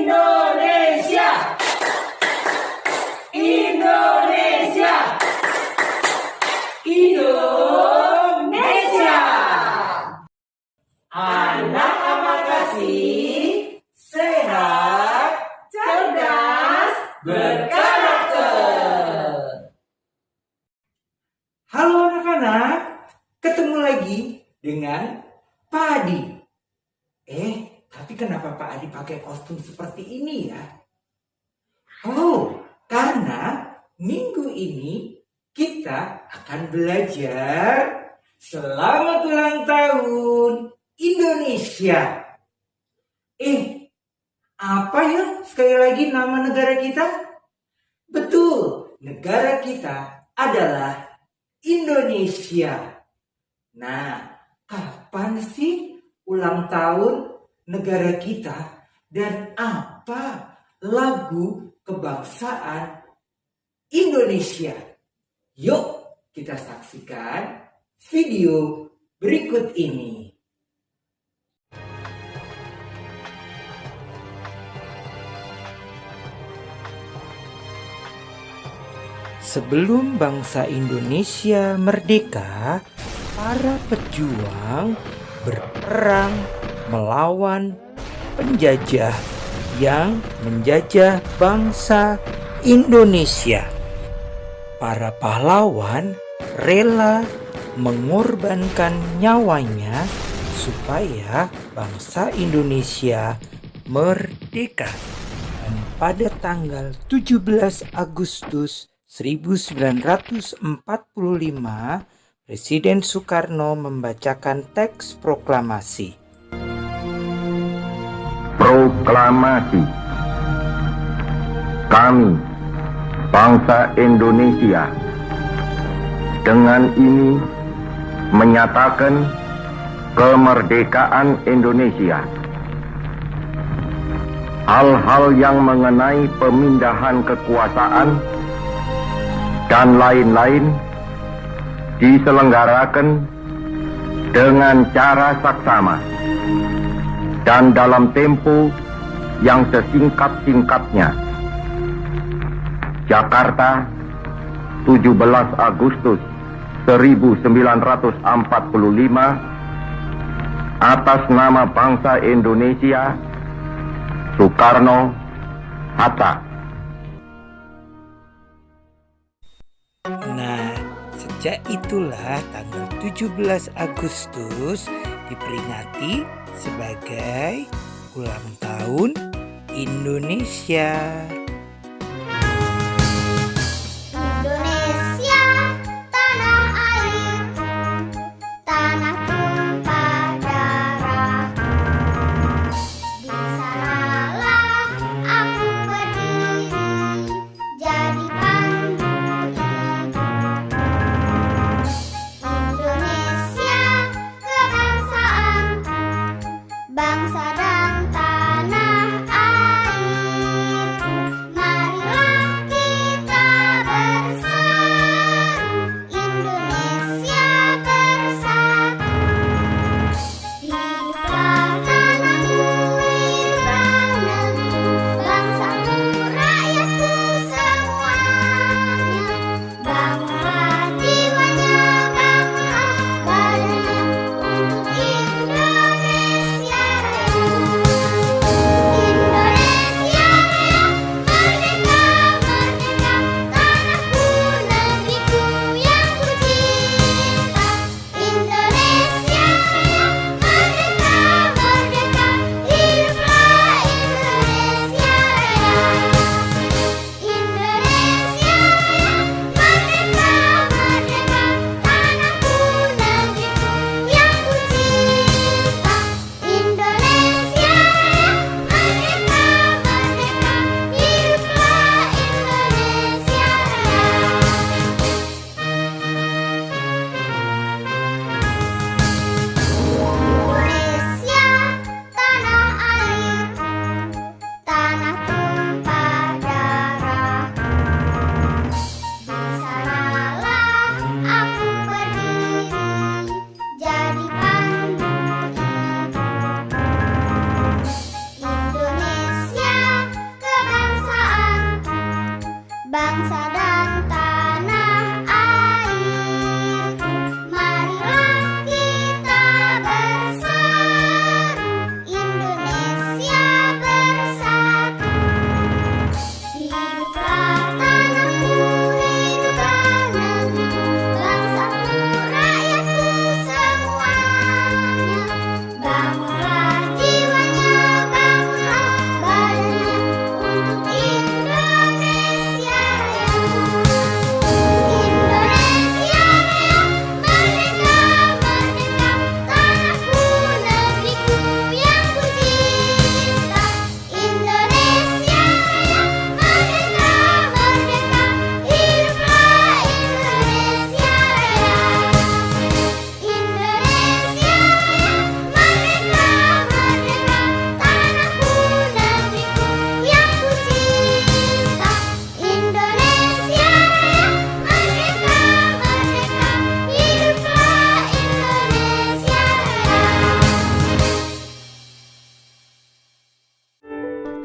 Indonesia, Indonesia, Indonesia. Anak amat kasih, sehat, cerdas, berkarakter. Halo anak-anak, ketemu lagi dengan Pak Adi. Tapi kenapa Pak Adi pakai kostum seperti ini ya? Karena minggu ini kita akan belajar Selamat Ulang Tahun Indonesia. Apa ya sekali lagi nama negara kita? Betul, negara kita adalah Indonesia. Nah, kapan sih ulang tahun negara kita dan apa lagu kebangsaan Indonesia? Yuk kita saksikan video berikut ini. Sebelum bangsa Indonesia merdeka, para pejuang berperang melawan penjajah yang menjajah bangsa Indonesia. Para pahlawan rela mengorbankan nyawanya supaya bangsa Indonesia merdeka. Dan pada tanggal 17 Agustus 1945, Presiden Soekarno membacakan teks proklamasi. Proklamasi. Kami, bangsa Indonesia, dengan ini menyatakan kemerdekaan Indonesia. Hal-hal yang mengenai pemindahan kekuasaan dan lain-lain diselenggarakan dengan cara saksama dan dalam tempo yang sesingkat-singkatnya. Jakarta, 17 Agustus 1945, atas nama bangsa Indonesia, Soekarno-Hatta. Nah, sejak itulah tanggal 17 Agustus diperingati sebagai ulang tahun Indonesia. Indonesia, tanah airku, tanah tumpah darahku. Di sanalah aku berdiri, jadi pandu ibuku. Indonesia, kebangsaanku, bangsa dan tanah airku.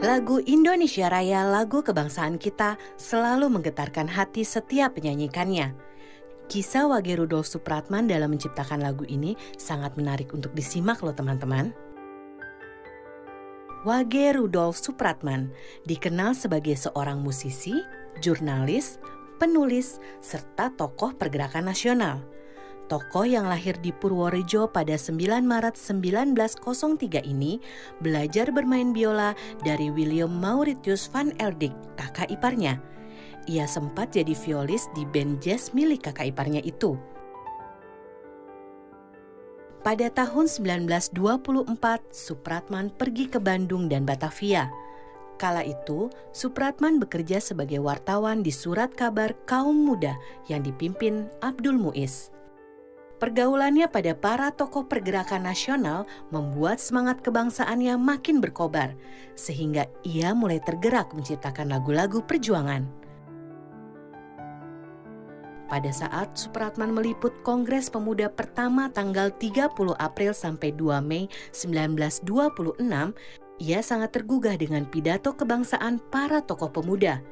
Lagu Indonesia Raya, lagu kebangsaan kita, selalu menggetarkan hati setiap penyanyikannya. Kisah Wage Rudolf Supratman dalam menciptakan lagu ini sangat menarik untuk disimak loh teman-teman. Wage Rudolf Supratman dikenal sebagai seorang musisi, jurnalis, penulis, serta tokoh pergerakan nasional. Tokoh yang lahir di Purworejo pada 9 Maret 1903 ini belajar bermain biola dari William Mauritius van Eldik, kakak iparnya. Ia sempat jadi violis di band jazz milik kakak iparnya itu. Pada tahun 1924, Supratman pergi ke Bandung dan Batavia. Kala itu, Supratman bekerja sebagai wartawan di surat kabar Kaum Muda yang dipimpin Abdul Muiz. Pergaulannya pada para tokoh pergerakan nasional membuat semangat kebangsaannya makin berkobar, sehingga ia mulai tergerak menciptakan lagu-lagu perjuangan. Pada saat Supratman meliput Kongres Pemuda pertama tanggal 30 April sampai 2 Mei 1926, ia sangat tergugah dengan pidato kebangsaan para tokoh pemuda.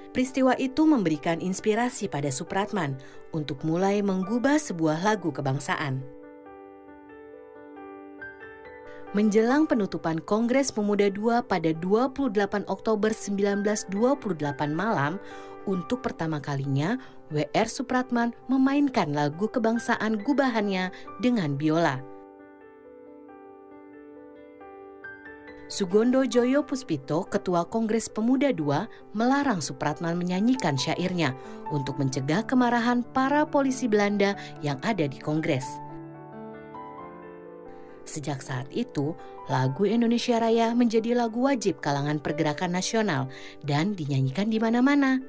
Peristiwa itu memberikan inspirasi pada Supratman untuk mulai menggubah sebuah lagu kebangsaan. Menjelang penutupan Kongres Pemuda II pada 28 Oktober 1928 malam, untuk pertama kalinya W.R. Supratman memainkan lagu kebangsaan gubahannya dengan biola. Sugondo Joyo Puspito, Ketua Kongres Pemuda II, melarang Supratman menyanyikan syairnya untuk mencegah kemarahan para polisi Belanda yang ada di Kongres. Sejak saat itu, lagu Indonesia Raya menjadi lagu wajib kalangan pergerakan nasional dan dinyanyikan di mana-mana.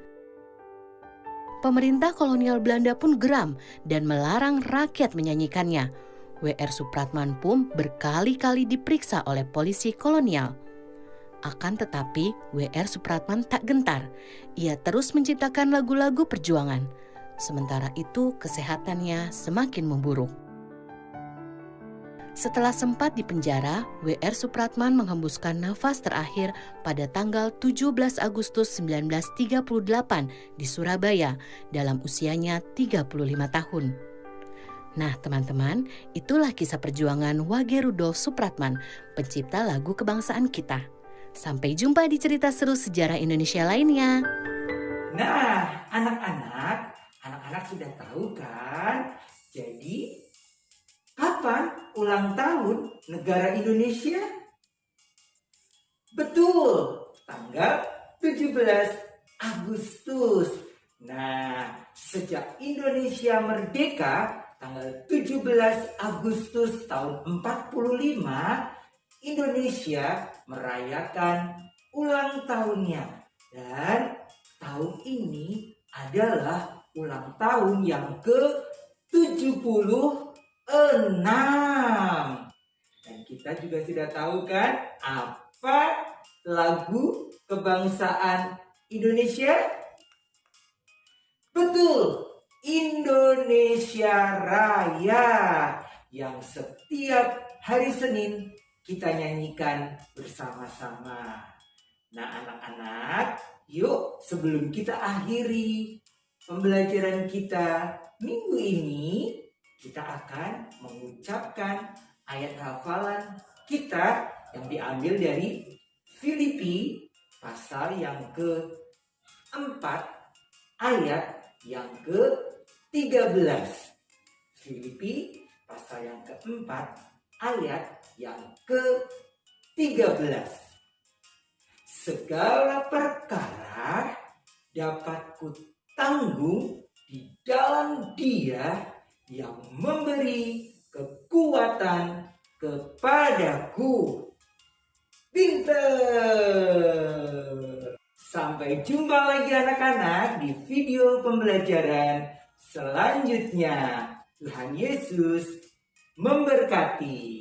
Pemerintah kolonial Belanda pun geram dan melarang rakyat menyanyikannya. W.R. Supratman pun berkali-kali diperiksa oleh polisi kolonial. Akan tetapi, W.R. Supratman tak gentar. Ia terus menciptakan lagu-lagu perjuangan. Sementara itu, kesehatannya semakin memburuk. Setelah sempat dipenjara, W.R. Supratman menghembuskan nafas terakhir pada tanggal 17 Agustus 1938 di Surabaya dalam usianya 35 tahun. Nah teman-teman, itulah kisah perjuangan Wage Rudolf Supratman, pencipta lagu kebangsaan kita. Sampai jumpa di cerita seru sejarah Indonesia lainnya. Nah, anak-anak sudah tahu kan? Jadi, kapan ulang tahun negara Indonesia? Betul, tanggal 17 Agustus. Nah, sejak Indonesia merdeka, tanggal 17 Agustus tahun 45, Indonesia merayakan ulang tahunnya. Dan tahun ini adalah ulang tahun yang ke-76. Dan kita juga sudah tahu kan apa lagu kebangsaan Indonesia? Betul, Indonesia Raya, yang setiap hari Senin kita nyanyikan bersama-sama. Nah anak-anak, yuk sebelum kita akhiri pembelajaran kita minggu ini, kita akan mengucapkan ayat hafalan kita yang diambil dari Filipi pasal yang ke-4 ayat yang ke-13. Filipi pasal yang ke-4 ayat yang ke-13. Segala perkara dapat kutanggung di dalam Dia yang memberi kekuatan kepadaku. Pinter! Sampai jumpa lagi anak-anak di video pembelajaran selanjutnya. Tuhan Yesus memberkati.